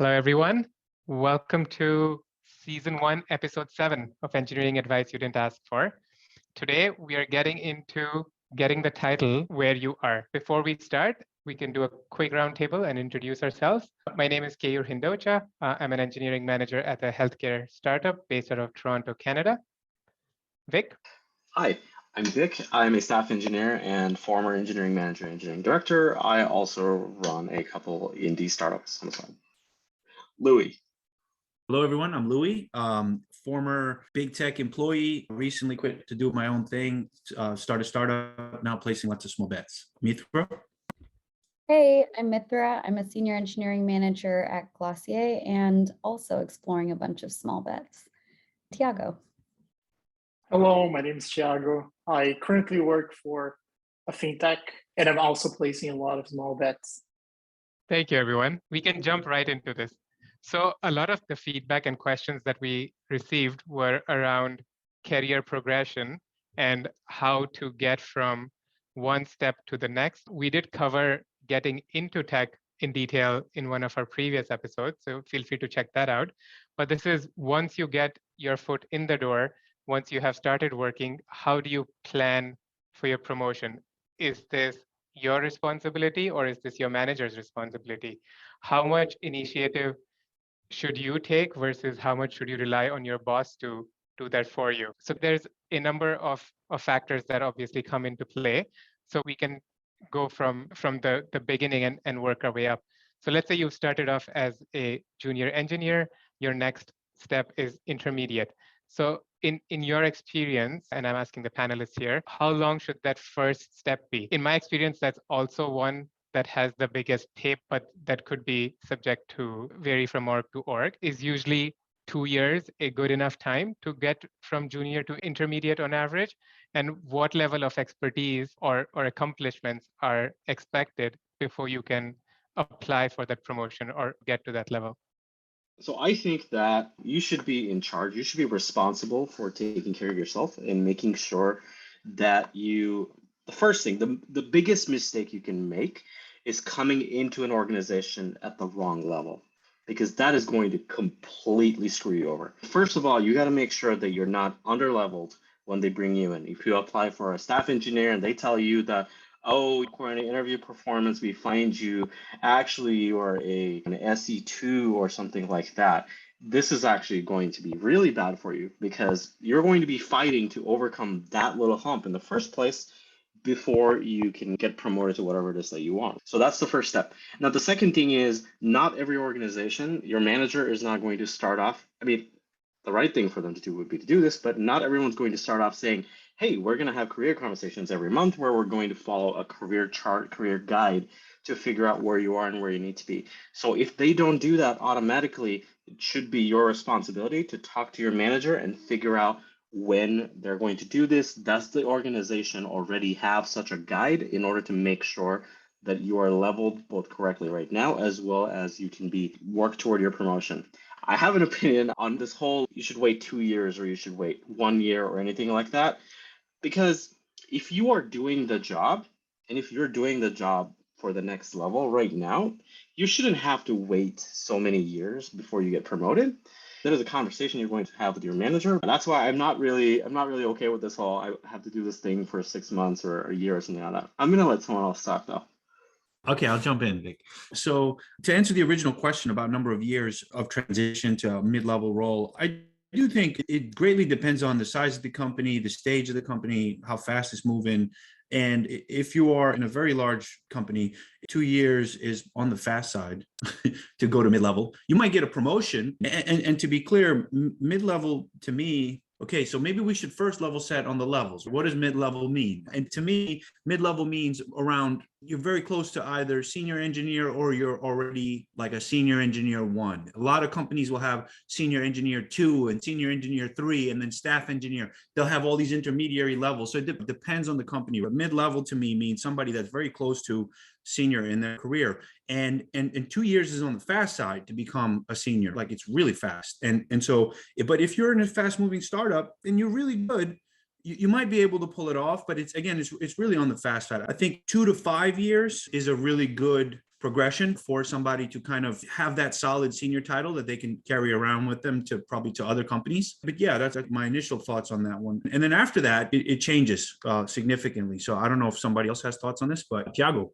Hello, everyone. Welcome to Season 1, Episode 7 of Engineering Advice You Didn't Ask For. Today, we are getting into getting the title where you are. Before we start, we can do a quick roundtable and introduce ourselves. My name is Keyur Hindocha. I'm an engineering manager at a healthcare startup based out of Toronto, Canada. Vic? Hi, I'm Vic. I'm a staff engineer and former engineering manager, engineering director. I also run a couple indie startups on the side. Louis. Hello, everyone. I'm Louis, former big tech employee, recently quit to do my own thing, start a startup, now placing lots of small bets. Mithra? Hey, I'm Mithra. I'm a senior engineering manager at Glossier and also exploring a bunch of small bets. Tiago. Hello, my name is Thiago. I currently work for a fintech, and I'm also placing a lot of small bets. Thank you, everyone. We can jump right into this. So a lot of the feedback and questions that we received were around career progression and how to get from one step to the next. We did cover getting into tech in detail in one of our previous episodes, so feel free to check that out. But this is once you get your foot in the door, once you have started working, how do you plan for your promotion? Is this your responsibility or is this your manager's responsibility? How much initiative should you take versus how much should you rely on your boss to do that for you? So there's a number of factors that obviously come into play. So we can go from the beginning and work our way up. So let's say you started off as a junior engineer, your next step is intermediate. So in your experience, and I'm asking the panelists here, how long should that first step be? In my experience, that's also one that has the biggest tape, but that could be subject to vary from org to org. Is usually 2 years a good enough time to get from junior to intermediate on average? And what level of expertise or accomplishments are expected before you can apply for that promotion or get to that level? So I think that you should be in charge. You should be responsible for taking care of yourself and making sure that the first thing, the biggest mistake you can make is coming into an organization at the wrong level, because that is going to completely screw you over. First of all, you got to make sure that you're not underleveled when they bring you in. If you apply for a staff engineer and they tell you that, oh, according to interview performance, we find you are an SE2 or something like that, this is actually going to be really bad for you because you're going to be fighting to overcome that little hump in the first place before you can get promoted to whatever it is that you want. So that's the first step. Now, the second thing is not every organization, your manager is not going to start off. I mean, the right thing for them to do would be to do this, but not everyone's going to start off saying, hey, we're going to have career conversations every month where we're going to follow a career chart, career guide to figure out where you are and where you need to be. So if they don't do that automatically, it should be your responsibility to talk to your manager and figure out when they're going to do this. Does the organization already have such a guide in order to make sure that you are leveled both correctly right now, as well as you can work toward your promotion? I have an opinion on this whole, you should wait 2 years or you should wait 1 year or anything like that. Because if you are doing the job, and if you're doing the job for the next level right now, you shouldn't have to wait so many years before you get promoted. That is a conversation you're going to have with your manager. And that's why I'm not really okay with this whole, I have to do this thing for 6 months or a year or something like that. I'm going to let someone else talk though. Okay, I'll jump in, Vic. So to answer the original question about number of years of transition to a mid-level role, I do think it greatly depends on the size of the company, the stage of the company, how fast it's moving. And if you are in a very large company, 2 years is on the fast side to go to mid-level. You might get a promotion. And to be clear, mid-level to me, okay, so maybe we should first level set on the levels. What does mid-level mean? And to me, mid-level means around, you're very close to either senior engineer or you're already like a senior engineer 1. A lot of companies will have senior engineer 2 and senior engineer 3 and then staff engineer. They'll have all these intermediary levels. So it depends on the company. But mid-level to me means somebody that's very close to senior in their career. And 2 years is on the fast side to become a senior. Like it's really fast. And so, but if you're in a fast moving startup and you're really good, you might be able to pull it off, but it's really on the fast side. I think 2 to 5 years is a really good progression for somebody to kind of have that solid senior title that they can carry around with them to probably to other companies. But yeah, that's my initial thoughts on that one. And then after that, it changes significantly. So I don't know if somebody else has thoughts on this, but Thiago.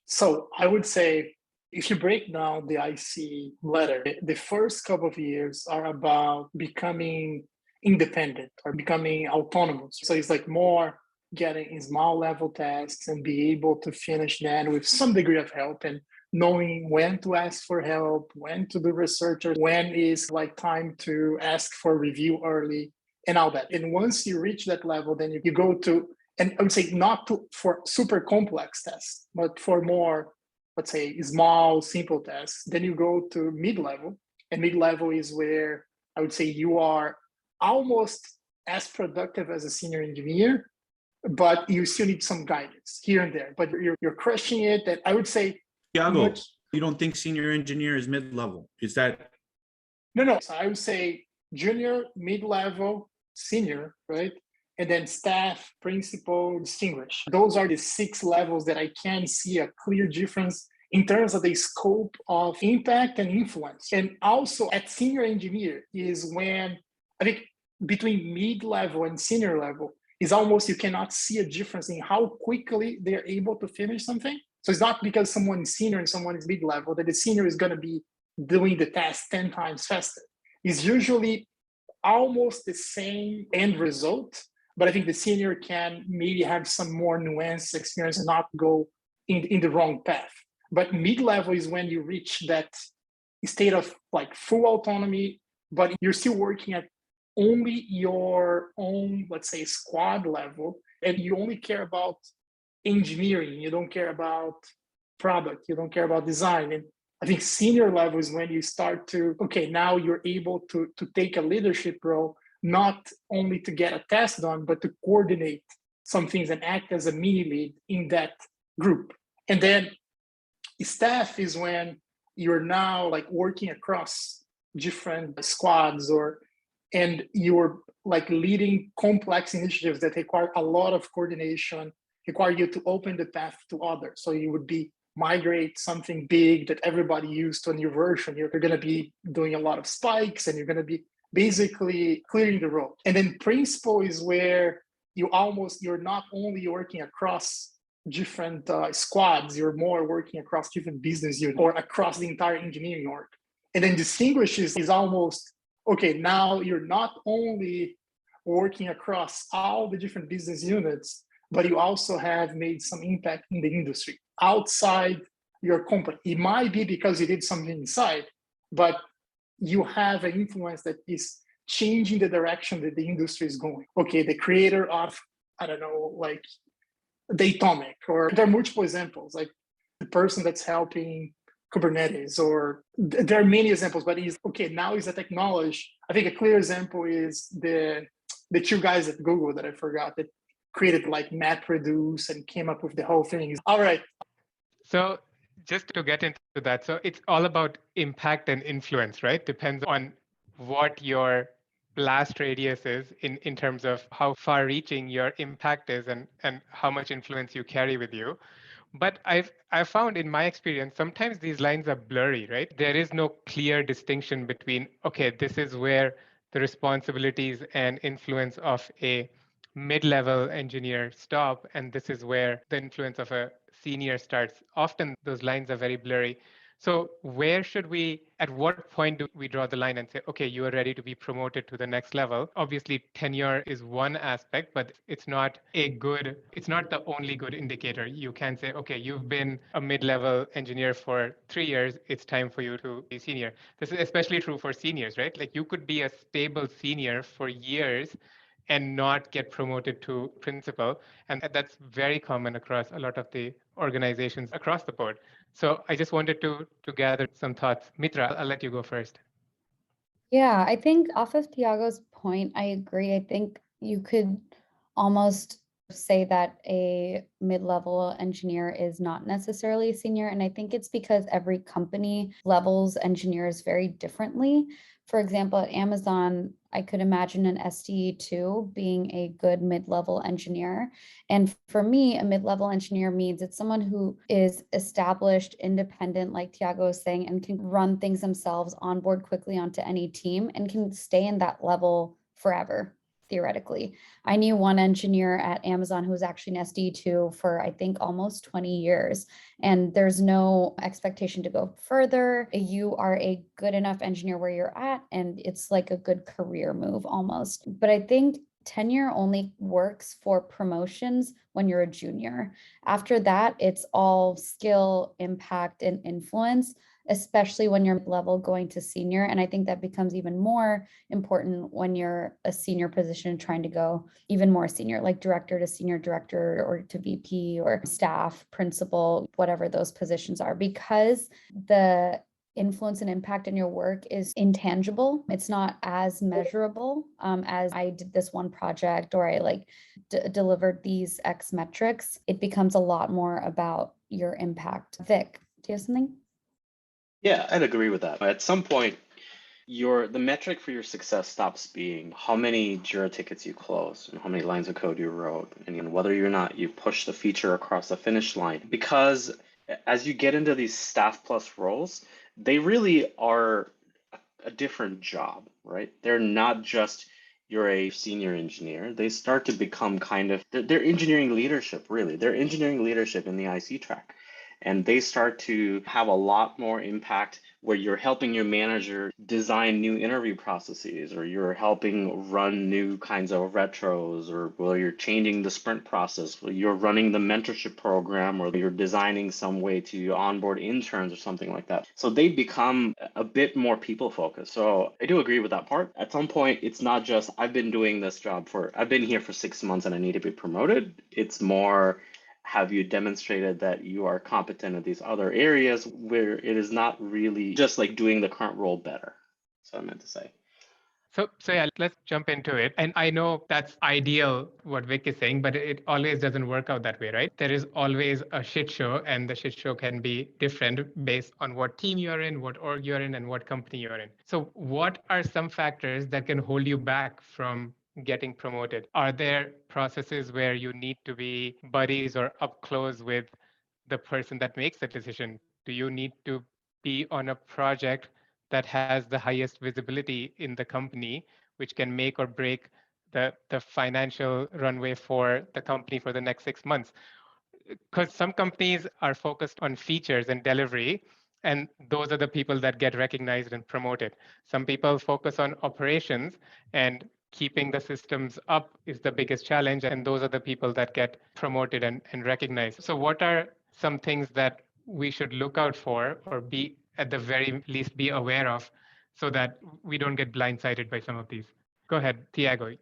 So I would say if you break down the IC ladder, the first couple of years are about becoming independent or becoming autonomous. So it's like more getting in small level tasks and be able to finish that with some degree of help and knowing when to ask for help, when to do research, or when is like time to ask for review early and all that. And once you reach that level, then you go to, and I would say not to for super complex tests, but for more, let's say, small, simple tests. Then you go to mid-level, and mid-level is where I would say you are almost as productive as a senior engineer, but you still need some guidance here and there. But you're crushing it. And I would say, Thiago, you don't think senior engineer is mid-level? Is that? No. So I would say junior, mid-level, senior, right? And then staff, principal, distinguished. Those are the 6 levels that I can see a clear difference in terms of the scope of impact and influence. And also at senior engineer is when I think between mid-level and senior level is almost you cannot see a difference in how quickly they're able to finish something. So it's not because someone is senior and someone is mid-level that the senior is going to be doing the task 10 times faster. It's usually almost the same end result, but I think the senior can maybe have some more nuanced experience and not go in the wrong path. But mid-level is when you reach that state of like full autonomy, but you're still working at only your own, let's say, squad level, and you only care about engineering, you don't care about product, you don't care about design. And I think senior level is when you start to, okay, now you're able to take a leadership role, not only to get a task done, but to coordinate some things and act as a mini lead in that group. And then staff is when you're now like working across different squads and you're like leading complex initiatives that require a lot of coordination, require you to open the path to others. So you would be migrate something big that everybody used to a new version. You're going to be doing a lot of spikes and you're going to be basically clearing the road. And then principal is where you're not only working across different squads, you're more working across different business units or across the entire engineering org. And then distinguish is almost, okay, now you're not only working across all the different business units, but you also have made some impact in the industry outside your company. It might be because you did something inside, but you have an influence that is changing the direction that the industry is going. Okay, the creator of, I don't know, like Datomic, or there are multiple examples, like the person that's helping Kubernetes, or there are many examples, but he's okay, now he's a technology. I think a clear example is the 2 guys at Google that I forgot that created like MapReduce and came up with the whole thing. All right. So just to get into that, so it's all about impact and influence, right? Depends on what your blast radius is in terms of how far reaching your impact is and how much influence you carry with you. But I've found in my experience, sometimes these lines are blurry, right? There is no clear distinction between, okay, this is where the responsibilities and influence of a mid-level engineer stop, and this is where the influence of a senior starts. Often those lines are very blurry. So where should we, at what point do we draw the line and say, okay, you are ready to be promoted to the next level? Obviously, tenure is one aspect, but it's not the only good indicator. You can say, okay, you've been a mid-level engineer for 3 years, it's time for you to be senior. This is especially true for seniors, right? Like you could be a stable senior for years and not get promoted to principal. And that's very common across a lot of the organizations across the board. So I just wanted to gather some thoughts. Mitra, I'll let you go first. Yeah, I think off of Tiago's point, I agree. I think you could almost say that a mid-level engineer is not necessarily a senior. And I think it's because every company levels engineers very differently. For example, at Amazon, I could imagine an SDE2 being a good mid-level engineer. And for me, a mid-level engineer means it's someone who is established, independent, like Tiago was saying, and can run things themselves, onboard quickly onto any team, and can stay in that level forever, theoretically. I knew one engineer at Amazon who was actually an SDE2 for, I think, almost 20 years. And there's no expectation to go further. You are a good enough engineer where you're at, and it's like a good career move almost. But I think tenure only works for promotions when you're a junior. After that, it's all skill, impact, and influence, especially when you're level going to senior. And I think that becomes even more important when you're a senior position trying to go even more senior, like director to senior director or to VP or staff, principal, whatever those positions are, because the influence and impact in your work is intangible. It's not as measurable as I did this one project or I delivered these X metrics. It becomes a lot more about your impact. Vic, do you have something? Yeah, I'd agree with that. At some point, the metric for your success stops being how many Jira tickets you close and how many lines of code you wrote and whether or not you push the feature across the finish line. Because as you get into these staff plus roles, they really are a different job, right? They're not just you're a senior engineer. They start to become they're engineering leadership, really. They're engineering leadership in the IC track. And they start to have a lot more impact where you're helping your manager design new interview processes, or you're helping run new kinds of retros, or where you're changing the sprint process, or you're running the mentorship program, or you're designing some way to onboard interns or something like that. So they become a bit more people focused. So I do agree with that part. At some point, it's not just I've been here for 6 months and I need to be promoted. It's more, have you demonstrated that you are competent in these other areas where it is not really just like doing the current role better? That's what I meant to say. So yeah, let's jump into it. And I know that's ideal, what Vic is saying, but it always doesn't work out that way, right? There is always a shit show, and the shit show can be different based on what team you're in, what org you're in, and what company you're in. So what are some factors that can hold you back from getting promoted? Are there processes where you need to be buddies or up close with the person that makes the decision? Do you need to be on a project that has the highest visibility in the company, which can make or break the financial runway for the company for the next 6 months? Because some companies are focused on features and delivery, and those are the people that get recognized and promoted. Some people focus on operations, and keeping the systems up is the biggest challenge, and those are the people that get promoted and recognized. So what are some things that we should look out for, or be at the very least be aware of, so that we don't get blindsided by some of these? Go ahead, Tiago.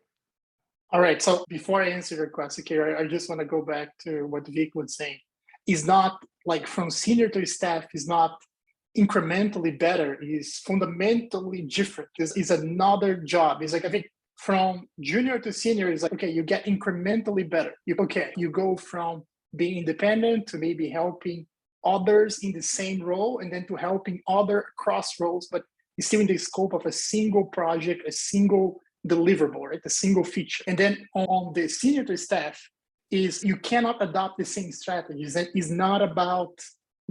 All right. So before I answer your question, Kira, I just want to go back to what Vic was saying. It's not like from senior to staff is not incrementally better. It's fundamentally different. This is another job. It's like, I think from junior to senior is like, okay, you get incrementally better. You go from being independent to maybe helping others in the same role, and then to helping other cross roles, but it's still in the scope of a single project, a single deliverable, right? A single feature. And then on the senior to staff is you cannot adopt the same strategies. That is not about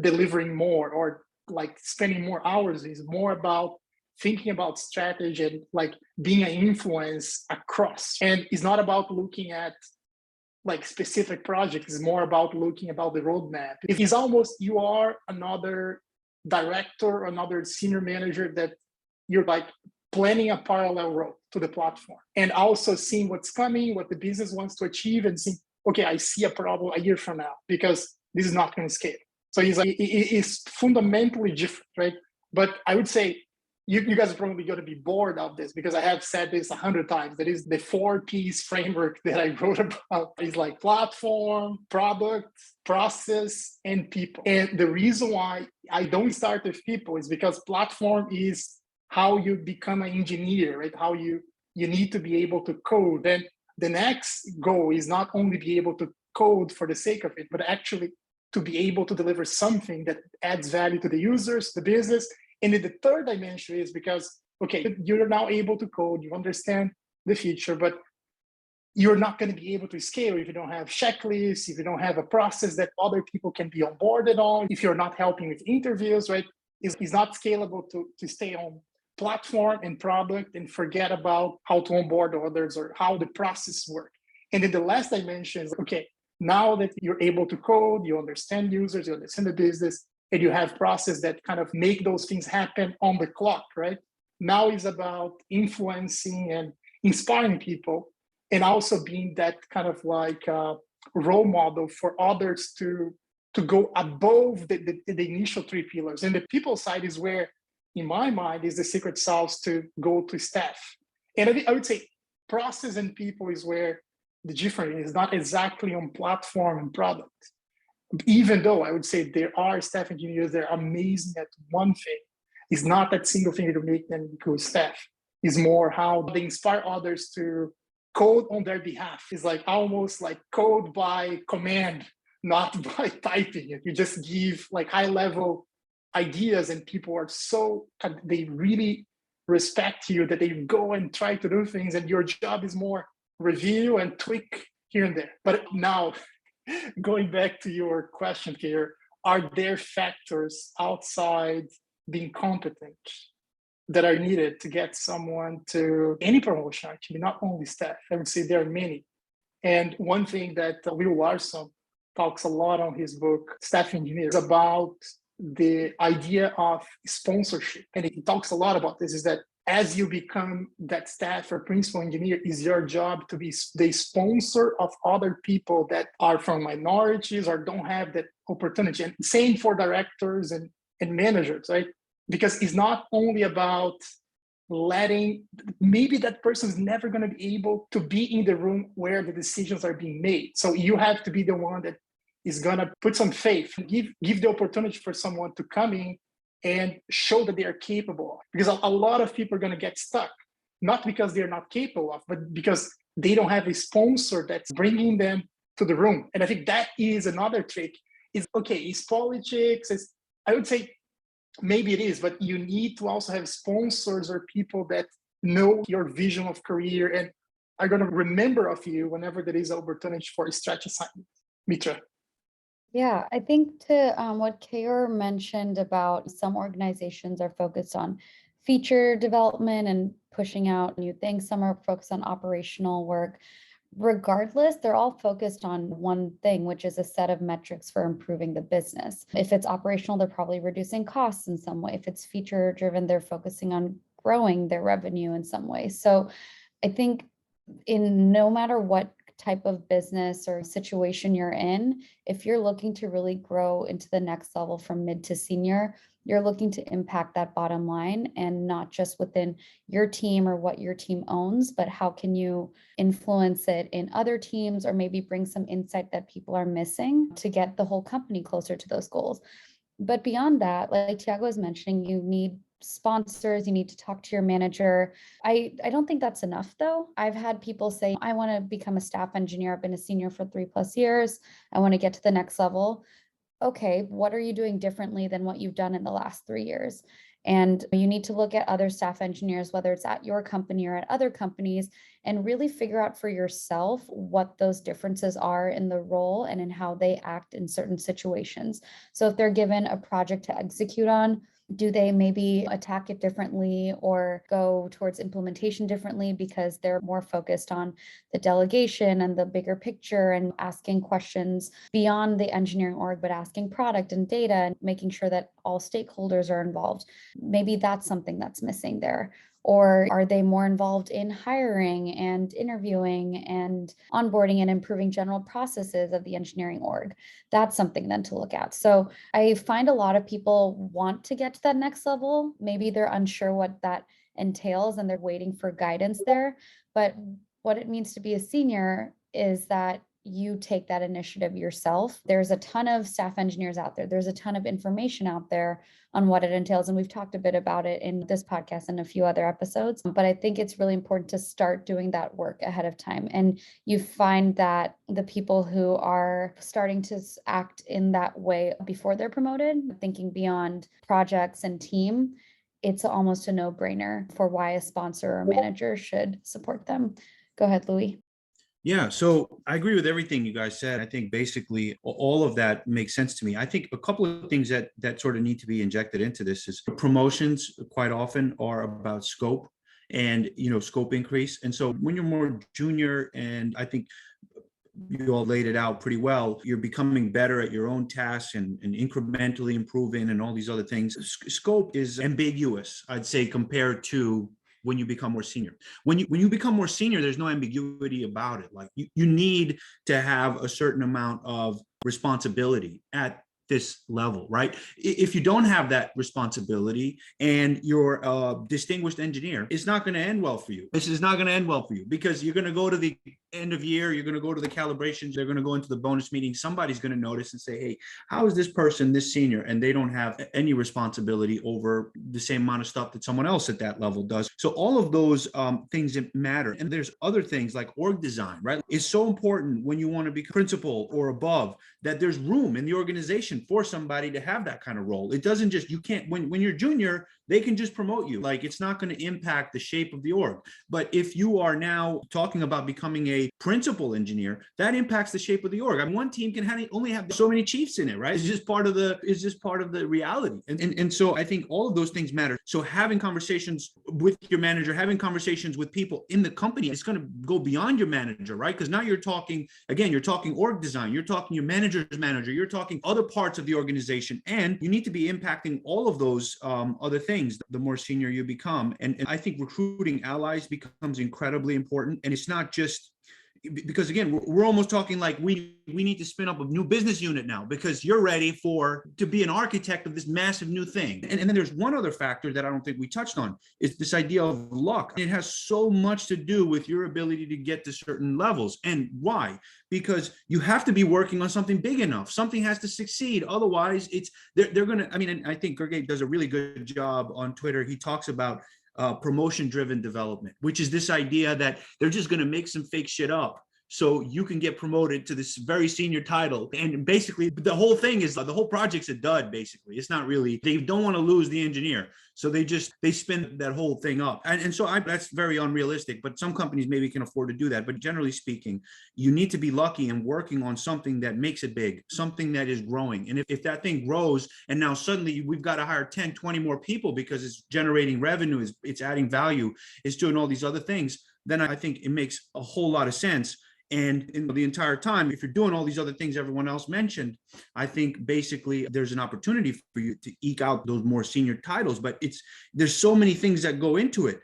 delivering more or like spending more hours. It's more about thinking about strategy and like being an influence across. And it's not about looking at like specific projects. It's more about looking about the roadmap. It's almost you are another director, another senior manager that you're like planning a parallel road to the platform, and also seeing what's coming, what the business wants to achieve, and seeing, okay, I see a problem a year from now because this is not going to scale. So it's like it's fundamentally different, right? But I would say you guys are probably going to be bored of this because I have said this 100 times. That is the 4 P's framework that I wrote about. It's like platform, product, process, and people. And the reason why I don't start with people is because platform is how you become an engineer, right? How you need to be able to code. Then the next goal is not only be able to code for the sake of it, but actually to be able to deliver something that adds value to the users, the business. And then the third dimension is because, okay, you're now able to code, you understand the feature, but you're not going to be able to scale if you don't have checklists, if you don't have a process that other people can be onboarded on, if you're not helping with interviews, right? It's not scalable to stay on platform and product and forget about how to onboard others or how the process works. And then the last dimension is, okay, now that you're able to code, you understand users, you understand the business, and you have process that kind of make those things happen on the clock, right? Now it's about influencing and inspiring people, and also being that kind of like role model for others to go above the initial three pillars. And the people side is where, in my mind, is the secret sauce to go to staff. And I would say process and people is where the difference is not exactly on platform and product. Even though I would say there are staff engineers that are amazing at one thing, it's not that single thing to make them good staff. It's more how they inspire others to code on their behalf. It's like almost like code by command, not by typing it. You just give like high level ideas and people are so, they really respect you that they go and try to do things, and your job is more review and tweak here and there. But now, going back to your question here, are there factors outside being competent that are needed to get someone to any promotion, actually, not only staff? I would say there are many. And one thing that Will Larson talks a lot on his book, Staff Engineers, about the idea of sponsorship. And he talks a lot about this, is that as you become that staff or principal engineer, is your job to be the sponsor of other people that are from minorities or don't have that opportunity. And same for directors and managers, right? Because it's not only about letting, maybe that person is never going to be able to be in the room where the decisions are being made. So you have to be the one that is going to put some faith, give the opportunity for someone to come in and show that they are capable. Because a lot of people are going to get stuck, not because they're not capable of, but because they don't have a sponsor that's bringing them to the room. And I think that is another trick. Is okay, is politics, I would say maybe it is, but you need to also have sponsors or people that know your vision of career and are going to remember of you whenever there is an opportunity for a stretch assignment. Mitra. Yeah, I think to what Keor mentioned about some organizations are focused on feature development and pushing out new things. Some are focused on operational work. Regardless, they're all focused on one thing, which is a set of metrics for improving the business. If it's operational, they're probably reducing costs in some way. If it's feature driven, they're focusing on growing their revenue in some way. So I think in no matter what type of business or situation you're in, if you're looking to really grow into the next level from mid to senior, you're looking to impact that bottom line, and not just within your team or what your team owns, but how can you influence it in other teams, or maybe bring some insight that people are missing to get the whole company closer to those goals. But beyond that, like Tiago was mentioning, you need sponsors, you need to talk to your manager. I don't think that's enough though. I've had people say, I want to become a staff engineer. I've been a senior for 3+ years. I want to get to the next level. Okay, what are you doing differently than what you've done in the last 3 years? And you need to look at other staff engineers, whether it's at your company or at other companies, and really figure out for yourself what those differences are in the role and in how they act in certain situations. So if they're given a project to execute on, do they maybe attack it differently or go towards implementation differently because they're more focused on the delegation and the bigger picture and asking questions beyond the engineering org, but asking product and data and making sure that all stakeholders are involved? Maybe that's something that's missing there. Or are they more involved in hiring and interviewing and onboarding and improving general processes of the engineering org? That's something then to look at. So I find a lot of people want to get to that next level. Maybe they're unsure what that entails and they're waiting for guidance there. But what it means to be a senior is that you take that initiative yourself. There's a ton of staff engineers out there. There's a ton of information out there on what it entails. And we've talked a bit about it in this podcast and a few other episodes. But I think it's really important to start doing that work ahead of time. And you find that the people who are starting to act in that way before they're promoted, thinking beyond projects and team, it's almost a no-brainer for why a sponsor or manager should support them. Go ahead, Louis. Yeah, so I agree with everything you guys said. I think basically all of that makes sense to me. I think a couple of things that sort of need to be injected into this is promotions quite often are about scope and scope increase. And so when you're more junior, and I think you all laid it out pretty well, you're becoming better at your own tasks and incrementally improving and all these other things. Scope is ambiguous, I'd say, compared to when you become more senior. When you become more senior, there's no ambiguity about it. Like you need to have a certain amount of responsibility at this level, right? If you don't have that responsibility and you're a distinguished engineer, it's not going to end well for you. This is not going to end well for you, because you're going to go to the end of year, you're going to go to the calibrations, they're going to go into the bonus meeting. Somebody's going to notice and say, hey, how is this person this senior? And they don't have any responsibility over the same amount of stuff that someone else at that level does. So all of those things matter. And there's other things like org design, right? It's so important when you want to become principal or above that there's room in the organization for somebody to have that kind of role. It doesn't just, you can't, when you're junior, they can just promote you. Like, it's not going to impact the shape of the org. But if you are now talking about becoming a principal engineer, that impacts the shape of the org. I mean, one team can only have so many chiefs in it, right? It's just part of the reality. And so I think all of those things matter. So having conversations with your manager, having conversations with people in the company, it's going to go beyond your manager, right? Because now you're talking org design, you're talking your manager's manager, you're talking other parts of the organization, and you need to be impacting all of those other things the more senior you become. And I think recruiting allies becomes incredibly important. And it's not just because, again, we're almost talking like we need to spin up a new business unit now because you're ready to be an architect of this massive new thing. And then there's one other factor that I don't think we touched on, is this idea of luck. It has so much to do with your ability to get to certain levels. And why? Because you have to be working on something big enough. Something has to succeed. Otherwise, they're going to, I mean, and I think Gergely does a really good job on Twitter. He talks about promotion-driven development, which is this idea that they're just going to make some fake shit up so you can get promoted to this very senior title. And basically, the whole thing is, the whole project's a dud, basically. It's not really, they don't want to lose the engineer. So they spin that whole thing up. And so that's very unrealistic, but some companies maybe can afford to do that. But generally speaking, you need to be lucky and working on something that makes it big, something that is growing. And if that thing grows and now suddenly we've got to hire 10, 20 more people because it's generating revenue, it's adding value, it's doing all these other things, then I think it makes a whole lot of sense. And in the entire time, if you're doing all these other things everyone else mentioned, I think basically there's an opportunity for you to eke out those more senior titles. But there's so many things that go into it.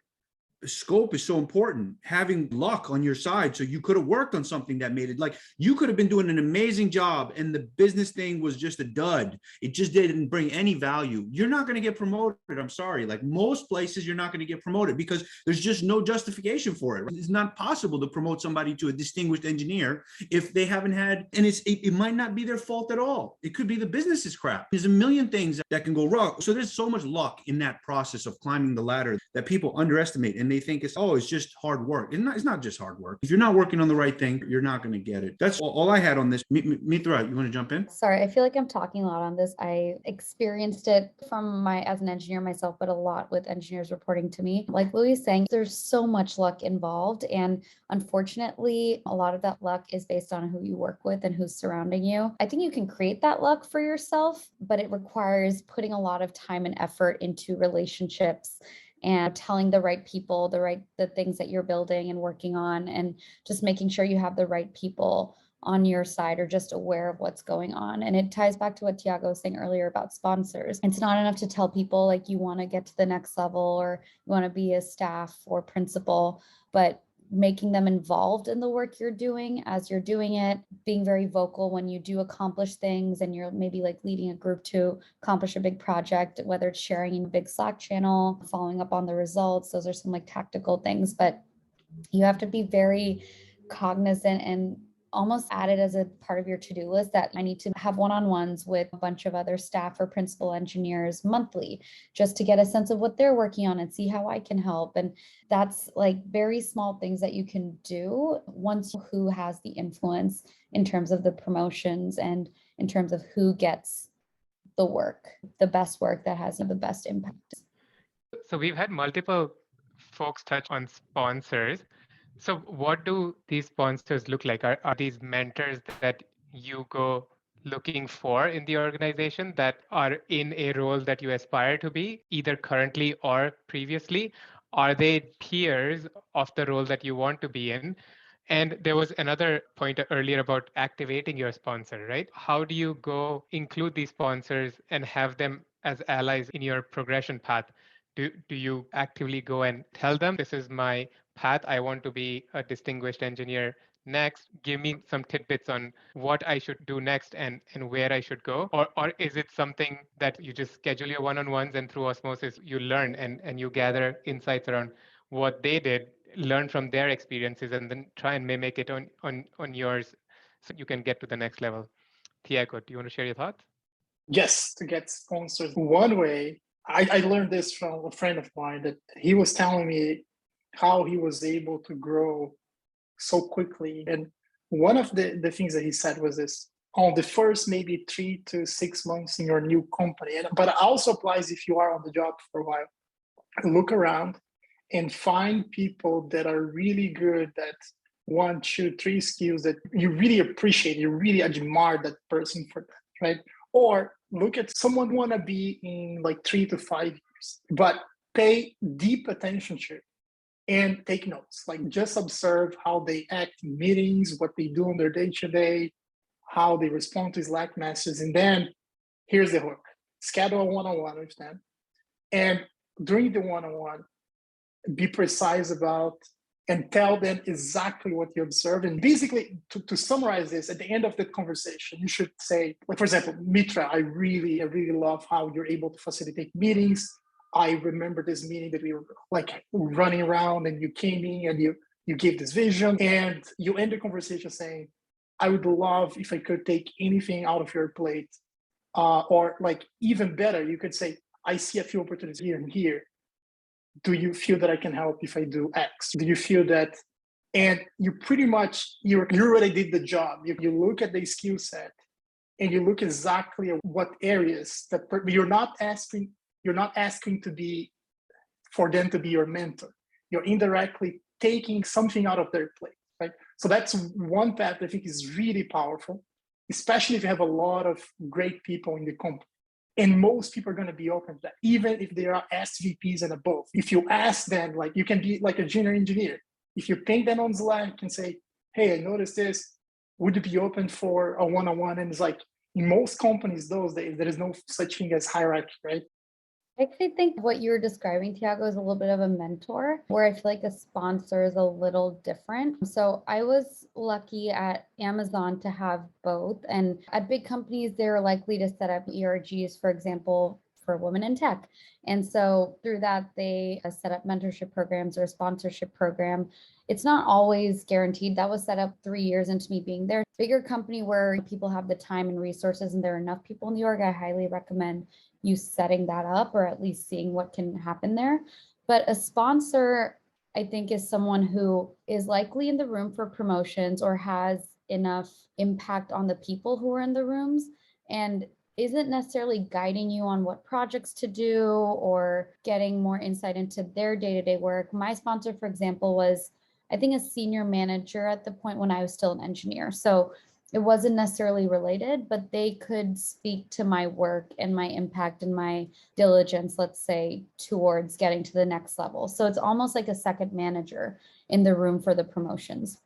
Scope is so important. Having luck on your side, so you could have worked on something that made it, like, you could have been doing an amazing job and the business thing was just a dud. It just didn't bring any value. You're not going to get promoted. I'm sorry. Like most places, you're not going to get promoted because there's just no justification for it. It's not possible to promote somebody to a distinguished engineer if they haven't had, and it might not be their fault at all. It could be the business's crap. There's a million things that can go wrong. So there's so much luck in that process of climbing the ladder that people underestimate. And they think it's just hard work. It's not just hard work. If you're not working on the right thing, you're not going to get it. That's all I had on this. Mitra, you want to jump in? Sorry, I feel like I'm talking a lot on this. I experienced it as an engineer myself, but a lot with engineers reporting to me. Like Louis is saying, there's so much luck involved. And unfortunately, a lot of that luck is based on who you work with and who's surrounding you. I think you can create that luck for yourself, but it requires putting a lot of time and effort into relationships and telling the right people the things that you're building and working on, and just making sure you have the right people on your side or just aware of what's going on. And it ties back to what Tiago was saying earlier about sponsors. It's not enough to tell people like you want to get to the next level or you want to be a staff or principal, but making them involved in the work you're doing as you're doing it, being very vocal when you do accomplish things and you're maybe like leading a group to accomplish a big project, whether it's sharing in a big Slack channel, following up on the results. Those are some like tactical things, but you have to be very cognizant and almost add it as a part of your to-do list that I need to have one-on-ones with a bunch of other staff or principal engineers monthly, just to get a sense of what they're working on and see how I can help. And that's like very small things that you can do once who has the influence in terms of the promotions and in terms of who gets the work, the best work that has the best impact. So we've had multiple folks touch on sponsors. So what do these sponsors look like? Are these mentors that you go looking for in the organization that are in a role that you aspire to be, either currently or previously? Are they peers of the role that you want to be in? And there was another point earlier about activating your sponsor, right? How do you go include these sponsors and have them as allies in your progression path? Do you actively go and tell them, this is my path, I want to be a distinguished engineer next, give me some tidbits on what I should do next and where I should go? Or is it something that you just schedule your one-on-ones and through osmosis you learn and you gather insights around what they did, learn from their experiences, and then try and mimic it on yours so you can get to the next level? Tiago, do you want to share your thoughts? Yes, to get sponsors. One way, I learned this from a friend of mine that he was telling me how he was able to grow so quickly. And one of the things that he said was this: on the first maybe 3 to 6 months in your new company, but it also applies if you are on the job for a while, look around and find people that are really good at 1, 2, 3 skills that you really appreciate, you really admire that person for that, right? Or look at someone want to be in like 3 to 5 years, but pay deep attention to and take notes. Like just observe how they act in meetings, what they do on their day-to-day, how they respond to Slack messages. And then here's the hook: schedule a one-on-one with them. And during the one-on-one, be precise about and tell them exactly what you observe. And basically, to summarize this, at the end of the conversation, you should say, like, for example, Mitra, I really love how you're able to facilitate meetings. I remember this meeting that we were like running around and you came in and you gave this vision, and you end the conversation saying, I would love if I could take anything out of your plate. Or like even better, you could say, I see a few opportunities here and here. Do you feel that I can help if I do X? Do you feel that? And you pretty much, you already did the job. You look at the skill set and you look exactly at what areas that you're not asking to be, for them to be your mentor. You're indirectly taking something out of their plate, right? So that's one path I think is really powerful, especially if you have a lot of great people in the company. And most people are going to be open to that, even if they are SVPs and above. If you ask them, like you can be like a junior engineer. If you ping them on Slack and say, hey, I noticed this, would you be open for a one-on-one? And it's like, in most companies those days, there is no such thing as hierarchy, right? I actually think what you were describing, Tiago, is a little bit of a mentor, where I feel like a sponsor is a little different. So I was lucky at Amazon to have both. And at big companies, they're likely to set up ERGs, for example, for women in tech. And so through that, they set up mentorship programs or a sponsorship program. It's not always guaranteed. That was set up 3 years into me being there. Bigger company where people have the time and resources and there are enough people in the org, I highly recommend you setting that up or at least seeing what can happen there. But a sponsor, I think, is someone who is likely in the room for promotions or has enough impact on the people who are in the rooms and isn't necessarily guiding you on what projects to do or getting more insight into their day-to-day work. My sponsor, for example, was, I think, a senior manager at the point when I was still an engineer. So it wasn't necessarily related, but they could speak to my work and my impact and my diligence, let's say, towards getting to the next level. So it's almost like a second manager in the room for the promotions.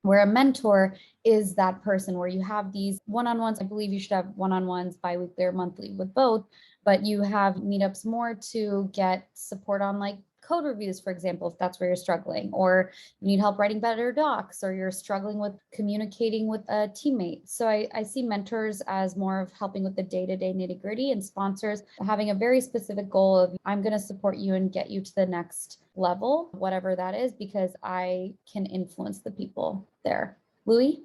Where a mentor is that person where you have these one-on-ones. I believe you should have one-on-ones bi-weekly or monthly with both, but you have meetups more to get support on like code reviews, for example, if that's where you're struggling, or you need help writing better docs, or you're struggling with communicating with a teammate. So I see mentors as more of helping with the day-to-day nitty-gritty, and sponsors having a very specific goal of, I'm going to support you and get you to the next level, whatever that is, because I can influence the people there. Louis?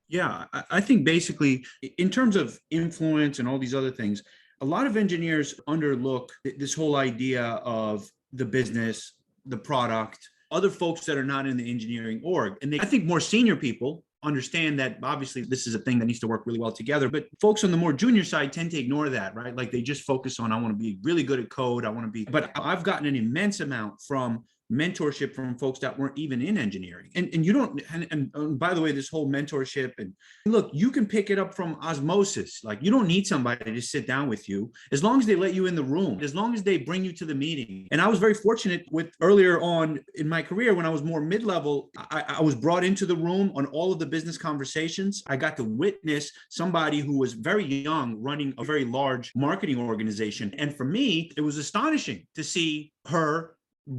Yeah, I think basically in terms of influence and all these other things, a lot of engineers underlook this whole idea of the business, the product, other folks that are not in the engineering org. And I think more senior people understand that obviously this is a thing that needs to work really well together. But folks on the more junior side tend to ignore that, right? Like they just focus on, I want to be really good at code. I want to be, but I've gotten an immense amount from mentorship from folks that weren't even in engineering. And you don't, and by the way, this whole mentorship and look, you can pick it up from osmosis. Like you don't need somebody to just sit down with you as long as they let you in the room, as long as they bring you to the meeting. And I was very fortunate with earlier on in my career, when I was more mid-level, I was brought into the room on all of the business conversations. I got to witness somebody who was very young running a very large marketing organization. And for me, it was astonishing to see her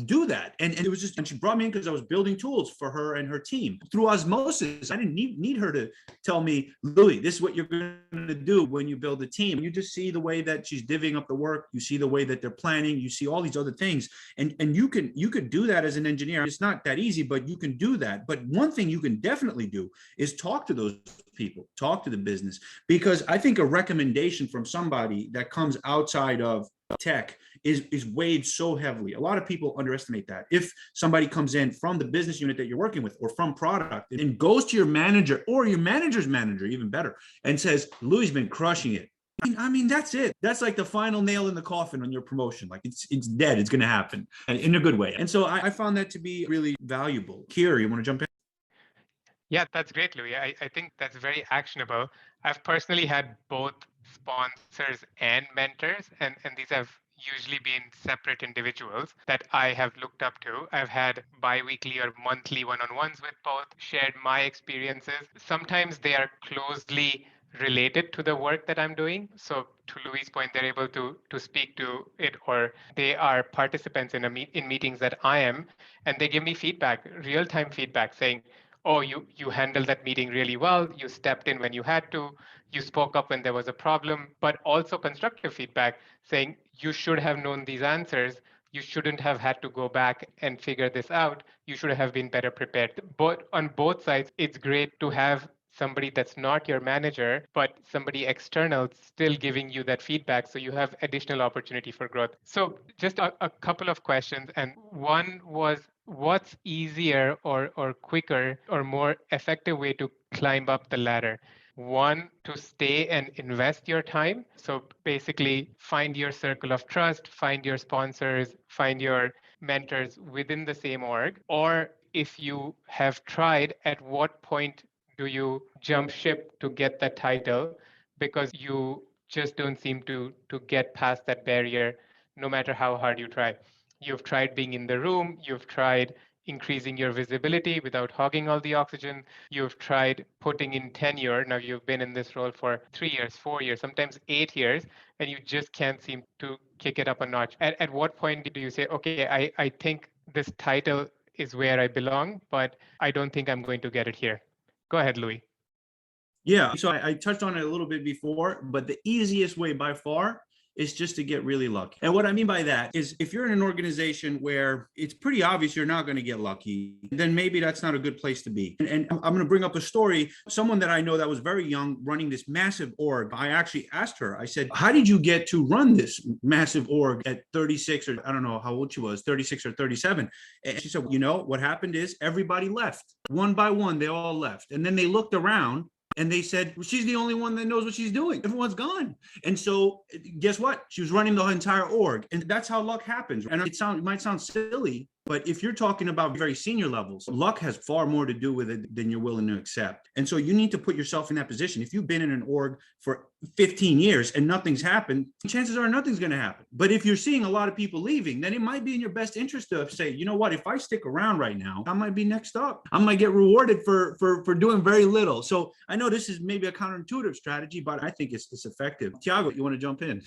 do that. And it was just, and she brought me in because I was building tools for her and her team through osmosis. I didn't need her to tell me, Louis, this is what you're going to do when you build a team. You just see the way that she's divvying up the work. You see the way that they're planning. You see all these other things. And you could do that as an engineer. It's not that easy, but you can do that. But one thing you can definitely do is talk to those people, talk to the business, because I think a recommendation from somebody that comes outside of tech is weighed so heavily. A lot of people underestimate that. If somebody comes in from the business unit that you're working with or from product and goes to your manager or your manager's manager, even better, and says, Louis been crushing it. I mean, that's it. That's like the final nail in the coffin on your promotion. Like it's dead. It's going to happen in a good way. And so I found that to be really valuable. Kiera, you want to jump in? Yeah, that's great, Louis. I think that's very actionable. I've personally had both sponsors and mentors, and these have usually been separate individuals that I have looked up to. I've had bi-weekly or monthly one-on-ones with both, shared my experiences. Sometimes they are closely related to the work that I'm doing. So to Louis' point, they're able to speak to it, or they are participants in in meetings that I am, and they give me feedback, real-time feedback saying, oh, you handled that meeting really well. You stepped in when you had to. You spoke up when there was a problem, but also constructive feedback saying you should have known these answers. You shouldn't have had to go back and figure this out. You should have been better prepared. But on both sides, it's great to have somebody that's not your manager, but somebody external still giving you that feedback. So you have additional opportunity for growth. So just a couple of questions. And one was, what's easier or quicker or more effective way to climb up the ladder? One, to stay and invest your time. So basically find your circle of trust, find your sponsors, find your mentors within the same org. Or if you have tried, at what point do you jump ship to get that title because you just don't seem to get past that barrier no matter how hard you try? You've tried being in the room, you've tried increasing your visibility without hogging all the oxygen. You've tried putting in tenure. Now you've been in this role for 3 years, 4 years, sometimes 8 years, and you just can't seem to kick it up a notch. At what point do you say, okay, I think this title is where I belong, but I don't think I'm going to get it here? Go ahead, Louis. Yeah, so I touched on it a little bit before, but the easiest way by far is just to get really lucky. And what I mean by that is if you're in an organization where it's pretty obvious you're not going to get lucky, then maybe that's not a good place to be. And I'm going to bring up a story. Someone that I know that was very young running this massive org, I actually asked her, I said, how did you get to run this massive org at 36 or I don't know how old she was, 36 or 37? And she said, you know, what happened is everybody left. One by one, they all left. And then they looked around and they said, well, she's the only one that knows what she's doing. Everyone's gone. And so guess what? She was running the entire org. And that's how luck happens. And it might sound silly, but if you're talking about very senior levels, luck has far more to do with it than you're willing to accept. And so you need to put yourself in that position. If you've been in an org for 15 years and nothing's happened, chances are nothing's going to happen. But if you're seeing a lot of people leaving, then it might be in your best interest to say, you know what, if I stick around right now, I might be next up. I might get rewarded for doing very little. So I know this is maybe a counterintuitive strategy, but I think it's effective. Tiago, you want to jump in?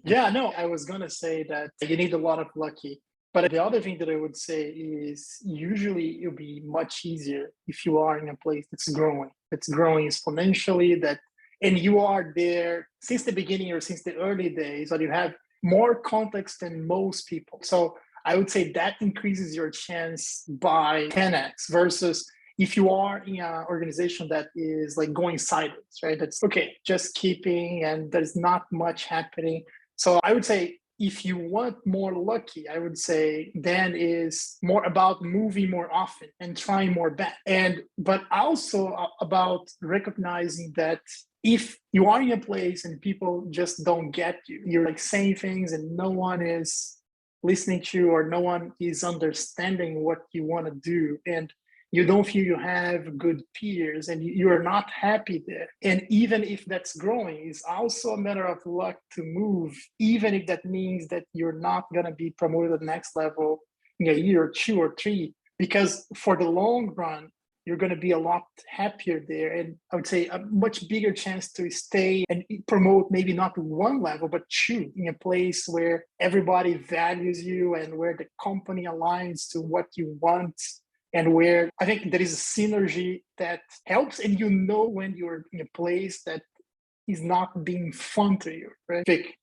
Yeah, no, I was going to say that you need a lot of lucky. But the other thing that I would say is usually it'll be much easier if you are in a place that's growing exponentially, and you are there since the beginning or since the early days, or you have more context than most people. So I would say that increases your chance by 10x versus if you are in an organization that is like going sideways, right? That's okay, just keeping and there's not much happening. So I would say if you want more lucky, I would say then is more about moving more often and trying more bet. But also about recognizing that if you are in a place and people just don't get you, you're like saying things and no one is listening to you or no one is understanding what you want to do, and you don't feel you have good peers and you're not happy there. And even if that's growing, it's also a matter of luck to move, even if that means that you're not going to be promoted to the next level in a year or 2 or 3, because for the long run, you're going to be a lot happier there. And I would say a much bigger chance to stay and promote maybe not one level, but 2 in a place where everybody values you and where the company aligns to what you want, and where I think there is a synergy that helps, and you know when you're in a place that is not being fun to you, right? Vic?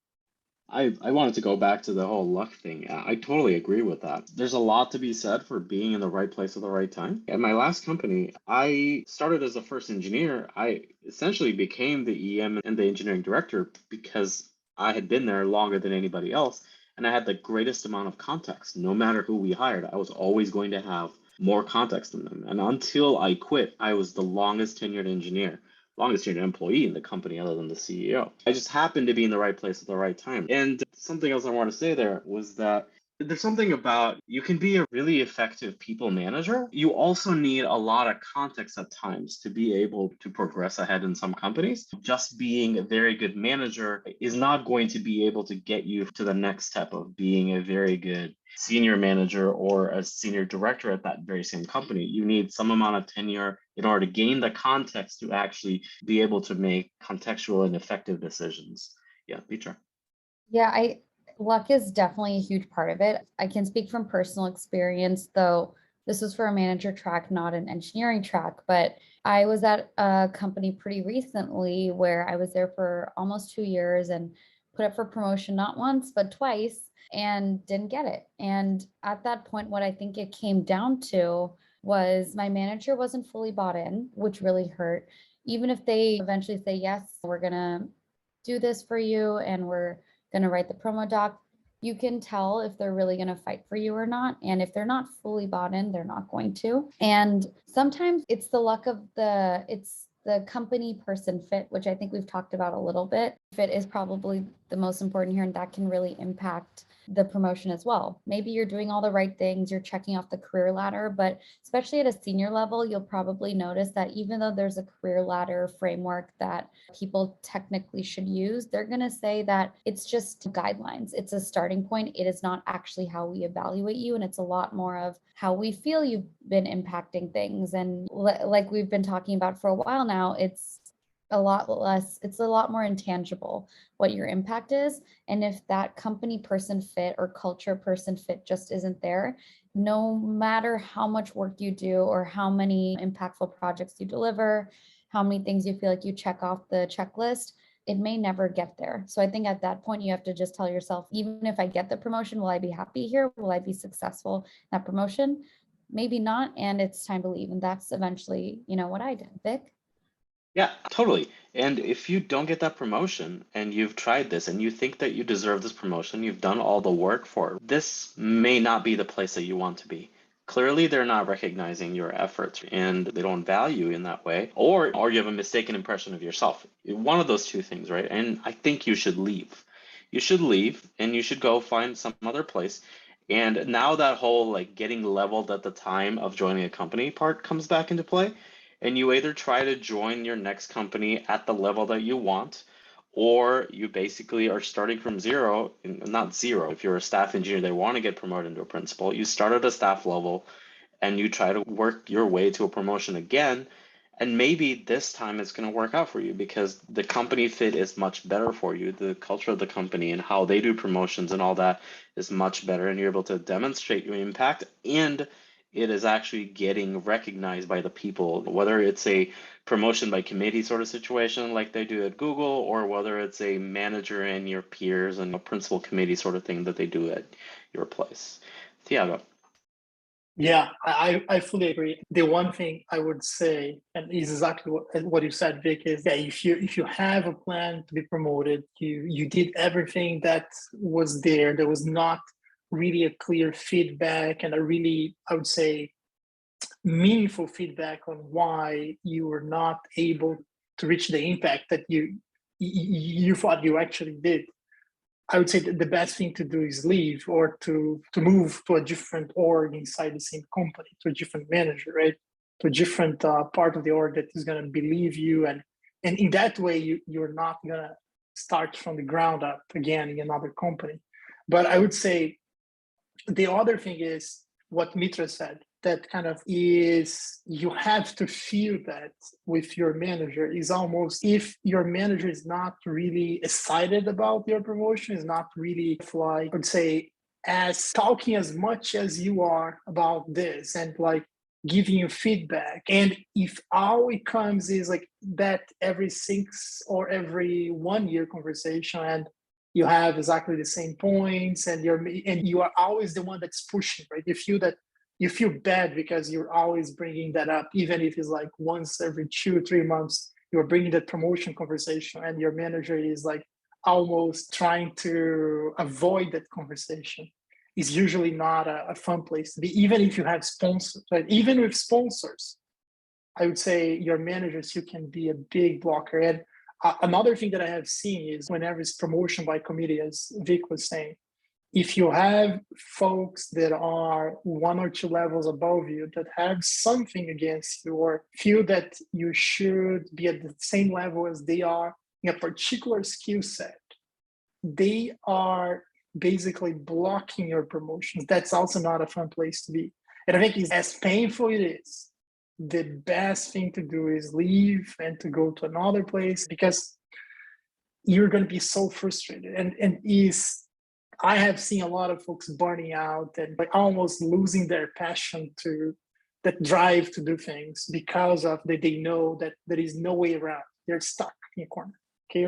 I wanted to go back to the whole luck thing. I totally agree with that. There's a lot to be said for being in the right place at the right time. At my last company, I started as a first engineer. I essentially became the EM and the engineering director because I had been there longer than anybody else, and I had the greatest amount of context. No matter who we hired, I was always going to have more context than them. And until I quit, I was the longest tenured engineer, longest tenured employee in the company other than the CEO. I just happened to be in the right place at the right time. And something else I want to say there was that there's something about you can be a really effective people manager. You also need a lot of context at times to be able to progress ahead in some companies. Just being a very good manager is not going to be able to get you to the next step of being a very good senior manager or a senior director at that very same company. You need some amount of tenure in order to gain the context to actually be able to make contextual and effective decisions. Yeah, Petra. Yeah, luck is definitely a huge part of it. I can speak from personal experience, though this was for a manager track, not an engineering track, but I was at a company pretty recently where I was there for almost 2 years and put up for promotion not once, but twice, and didn't get it. And at that point, what I think it came down to was my manager wasn't fully bought in, which really hurt. Even if they eventually say, yes, we're going to do this for you and we're going to write the promo doc, you can tell if they're really going to fight for you or not. And if they're not fully bought in, they're not going to. And sometimes it's the luck of it's the company person fit, which I think we've talked about a little bit. Fit is probably the most important here, and that can really impact the promotion as well. Maybe you're doing all the right things, you're checking off the career ladder, but especially at a senior level, you'll probably notice that even though there's a career ladder framework that people technically should use, they're going to say that it's just guidelines. It's a starting point. It is not actually how we evaluate you. And it's a lot more of how we feel you've been impacting things. And like we've been talking about for a while now, it's a lot more intangible what your impact is. And if that company person fit or culture person fit just isn't there, no matter how much work you do or how many impactful projects you deliver, how many things you feel like you check off the checklist, it may never get there. So I think at that point, you have to just tell yourself, even if I get the promotion, will I be happy here? Will I be successful in that promotion? Maybe not. And it's time to leave. And that's eventually, what I did. Vic? Yeah, totally. And if you don't get that promotion and you've tried this and you think that you deserve this promotion, you've done all the work for it, this may not be the place that you want to be. Clearly, they're not recognizing your efforts and they don't value you in that way, or you have a mistaken impression of yourself. One of those two things, right? And I think you should leave. You should leave and you should go find some other place. And now that whole like getting leveled at the time of joining a company part comes back into play. And you either try to join your next company at the level that you want, or you basically are starting from zero, not zero. If you're a staff engineer, they want to get promoted into a principal. You start at a staff level and you try to work your way to a promotion again. And maybe this time it's going to work out for you because the company fit is much better for you. The culture of the company and how they do promotions and all that is much better. And you're able to demonstrate your impact, and it is actually getting recognized by the people, whether it's a promotion by committee sort of situation like they do at Google, or whether it's a manager and your peers and a principal committee sort of thing that they do at your place. Thiago. Yeah, I fully agree. The one thing I would say, and is exactly what you said, Vic, is that if you have a plan to be promoted, you did everything that was there. There was not really a clear feedback and a really, I would say, meaningful feedback on why you were not able to reach the impact that you thought you actually did. I would say that the best thing to do is leave or to move to a different org inside the same company, to a different manager, right? To a different part of the org that is going to believe you, and in that way you're not going to start from the ground up again in another company. But I would say the other thing is what Mitra said, that kind of is you have to feel that with your manager is almost if your manager is not really excited about your promotion, is not really like, I would say, as talking as much as you are about this and like giving you feedback. And if all it comes is like that every 6 or every 1 year conversation and you have exactly the same points and you are always the one that's pushing, right? You feel bad because you're always bringing that up, even if it's like once every 2 or 3 months, you're bringing that promotion conversation and your manager is like almost trying to avoid that conversation. It's usually not a fun place to be, even if you have sponsors, right? Even with sponsors, I would say your managers, you can be a big blocker. And another thing that I have seen is whenever it's promotion by committee, as Vic was saying, if you have folks that are 1 or 2 levels above you that have something against you or feel that you should be at the same level as they are in a particular skill set, they are basically blocking your promotions. That's also not a fun place to be. And I think it's as painful it is, the best thing to do is leave and to go to another place because you're going to be so frustrated. And is I have seen a lot of folks burning out and like almost losing their passion to that drive to do things because of that they know that there is no way around. They're stuck in a corner. Okay.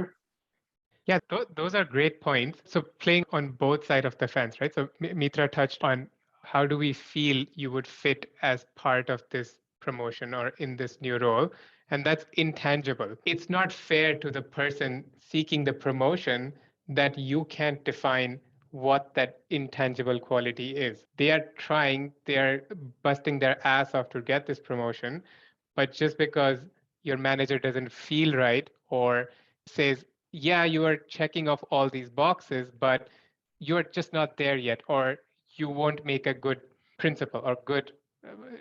Yeah, those are great points. So playing on both sides of the fence, right? So Mitra touched on how do we feel you would fit as part of this promotion or in this new role, and that's intangible. It's not fair to the person seeking the promotion that you can't define what that intangible quality is. They are trying, they are busting their ass off to get this promotion, but just because your manager doesn't feel right or says, yeah, you are checking off all these boxes, but you're just not there yet, or you won't make a good principal or good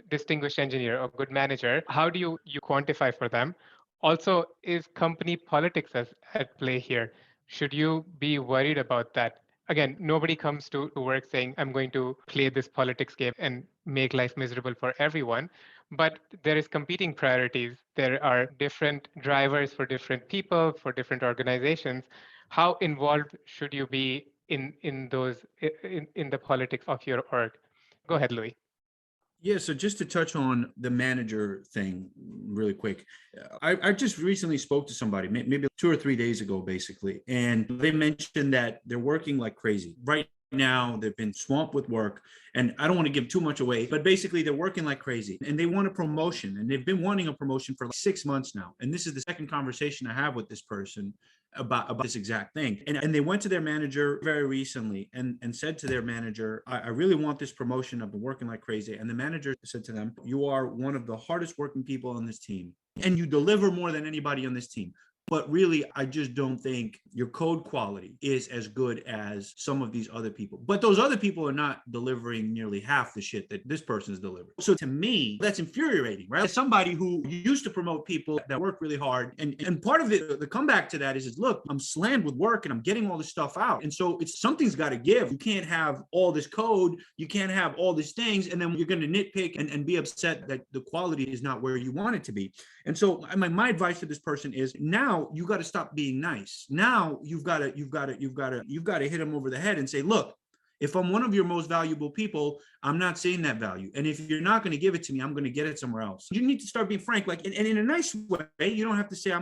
distinguished engineer or good manager. How do you quantify for them? Also, is company politics at play here? Should you be worried about that? Again, nobody comes to work saying, I'm going to play this politics game and make life miserable for everyone. But there is competing priorities. There are different drivers for different people, for different organizations. How involved should you be in those in the politics of your org? Go ahead, Louis. Yeah, so just to touch on the manager thing really quick, I just recently spoke to somebody, maybe 2 or 3 days ago, basically, and they mentioned that they're working like crazy. Right now, they've been swamped with work, and I don't want to give too much away, but basically they're working like crazy, and they want a promotion, and they've been wanting a promotion for like 6 months now. And this is the second conversation I have with this person about this exact thing. And they went to their manager very recently and said to their manager, I really want this promotion. I've been working like crazy. And the manager said to them, you are one of the hardest working people on this team, and you deliver more than anybody on this team. But really, I just don't think your code quality is as good as some of these other people. But those other people are not delivering nearly half the shit that this person is delivering. So to me, that's infuriating, right? As somebody who used to promote people that work really hard. And part of it, the comeback to that is look, I'm slammed with work and I'm getting all this stuff out. And so it's something's got to give. You can't have all this code. You can't have all these things. And then you're going to nitpick and be upset that the quality is not where you want it to be. And so my advice to this person is now you got to stop being nice. Now you've got to hit them over the head and say, look, if I'm one of your most valuable people, I'm not seeing that value. And if you're not going to give it to me, I'm going to get it somewhere else. You need to start being frank, like, and in a nice way. You don't have to say,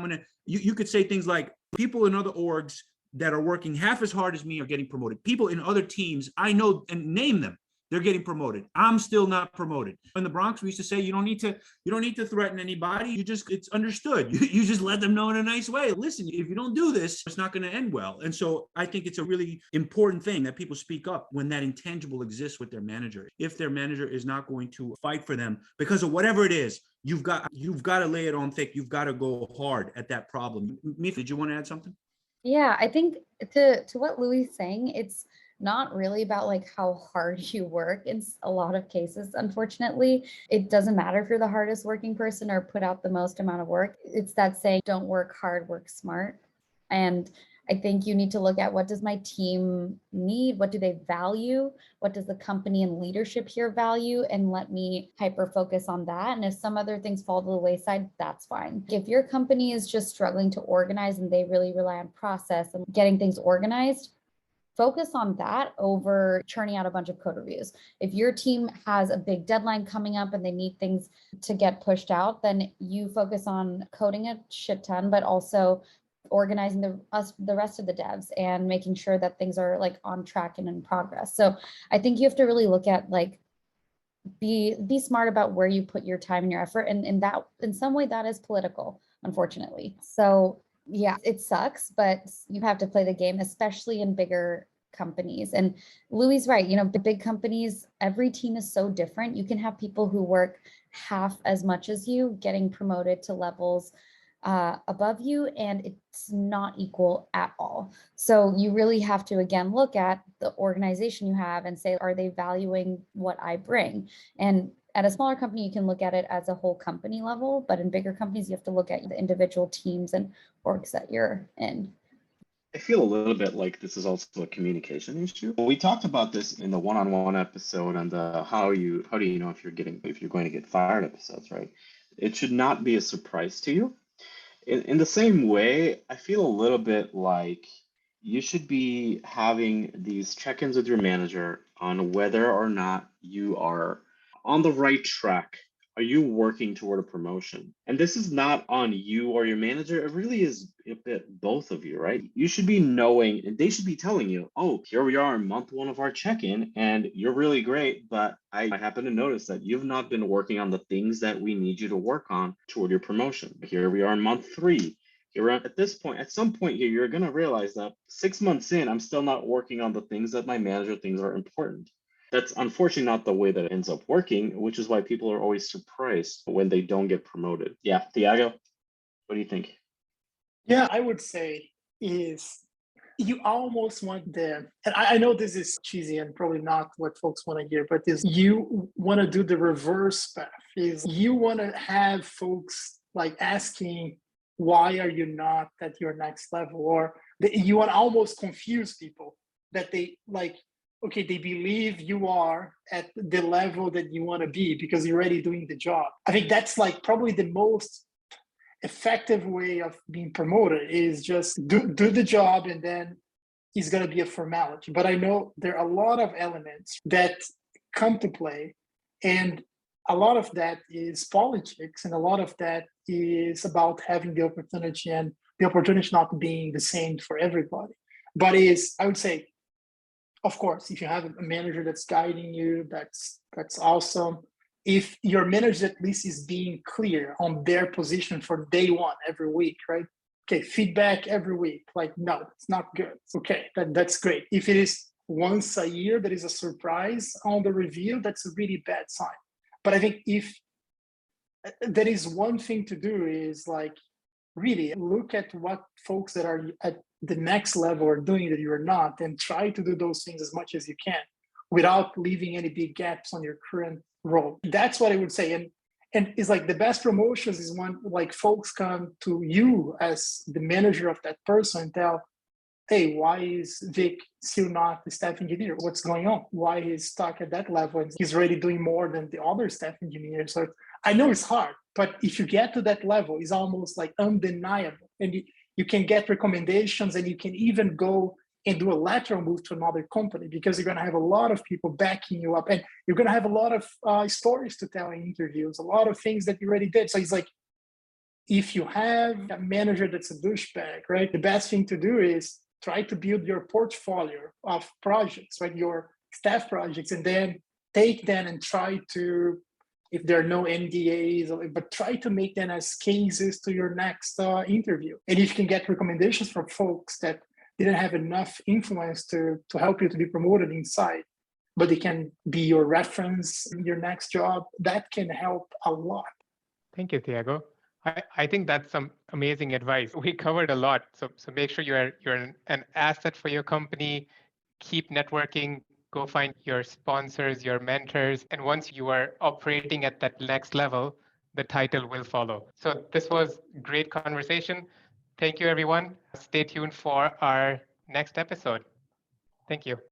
you could say things like, people in other orgs that are working half as hard as me are getting promoted. People in other teams, I know, and name them. they're getting promoted. I'm still not promoted. In the Bronx, we used to say you don't need to threaten anybody. It's understood. You just let them know in a nice way. Listen, if you don't do this, it's not going to end well. And so I think it's a really important thing that people speak up when that intangible exists with their manager. If their manager is not going to fight for them because of whatever it is, you've got to lay it on thick. You've got to go hard at that problem. Mifa, did you want to add something? Yeah, I think to what Louis is saying, it's not really about like how hard you work in a lot of cases. Unfortunately, it doesn't matter if you're the hardest working person or put out the most amount of work. It's that saying, don't work hard, work smart. And I think you need to look at, what does my team need? What do they value? What does the company and leadership here value? And let me hyper focus on that. And if some other things fall to the wayside, that's fine. If your company is just struggling to organize and they really rely on process and getting things organized, focus on that over churning out a bunch of code reviews. If your team has a big deadline coming up and they need things to get pushed out, then you focus on coding a shit ton, but also organizing the rest of the devs and making sure that things are like on track and in progress. So I think you have to really look at like, be smart about where you put your time and your effort. And in some way that is political, unfortunately. So yeah, it sucks, but you have to play the game, especially in bigger companies. And Louis is right, the big companies, every team is so different. You can have people who work half as much as you getting promoted to levels above you, and it's not equal at all. So you really have to, again, look at the organization you have and say, are they valuing what I bring? And at a smaller company, you can look at it as a whole company level, but in bigger companies, you have to look at the individual teams and orgs that you're in. I feel a little bit like this is also a communication issue. We talked about this in the one-on-one episode and the how do you know if you're going to get fired episodes, right? It should not be a surprise to you. In the same way, I feel a little bit like you should be having these check-ins with your manager on whether or not you are on the right track. Are you working toward a promotion? And this is not on you or your manager. It really is a bit both of you, right? You should be knowing, and they should be telling you, oh, here we are in month 1 of our check-in, and you're really great, but I happen to notice that you've not been working on the things that we need you to work on toward your promotion. Here we are in month 3. At this point, at some point here, you're going to realize that 6 months in, I'm still not working on the things that my manager thinks are important. That's unfortunately not the way that it ends up working, which is why people are always surprised when they don't get promoted. Yeah, Thiago, what do you think? Yeah, I would say is you almost want them, and I know this is cheesy and probably not what folks want to hear, but is you want to do the reverse path. Is you want to have folks like asking, why are you not at your next level? Or you want to almost confuse people that they like, okay, they believe you are at the level that you want to be because you're already doing the job. I think that's like probably the most effective way of being promoted is just do the job, and then it's going to be a formality. But I know there are a lot of elements that come to play, and a lot of that is politics, and a lot of that is about having the opportunity, and the opportunity not being the same for everybody. But I would say, of course, if you have a manager that's guiding you, that's awesome. If your manager at least is being clear on their position for day 1 every week, right? Okay, feedback every week. Like, no, it's not good. Okay, that's great. If it is once a year, that is a surprise on the review, that's a really bad sign. But I think if there is one thing to do is like really look at what folks that are at the next level are doing that you're not, and try to do those things as much as you can without leaving any big gaps on your current role. That's what I would say. And it's like the best promotions is when like folks come to you as the manager of that person and tell, hey, why is Vic still not the staff engineer? What's going on? Why he's stuck at that level and he's already doing more than the other staff engineers? So I know it's hard, but if you get to that level, it's almost like undeniable. And you can get recommendations, and you can even go and do a lateral move to another company because you're going to have a lot of people backing you up, and you're going to have a lot of stories to tell in interviews, a lot of things that you already did. So it's like, if you have a manager that's a douchebag, right, the best thing to do is try to build your portfolio of projects, right, your staff projects, and then take them and try to, if there are no NDAs, but try to make them as cases to your next interview. And if you can get recommendations from folks that didn't have enough influence to help you to be promoted inside, but they can be your reference in your next job, that can help a lot. Thank you, Thiago. I think that's some amazing advice. We covered a lot. So make sure you're an asset for your company. Keep networking. Go find your sponsors, your mentors. And once you are operating at that next level, the title will follow. So this was great conversation. Thank you, everyone. Stay tuned for our next episode. Thank you.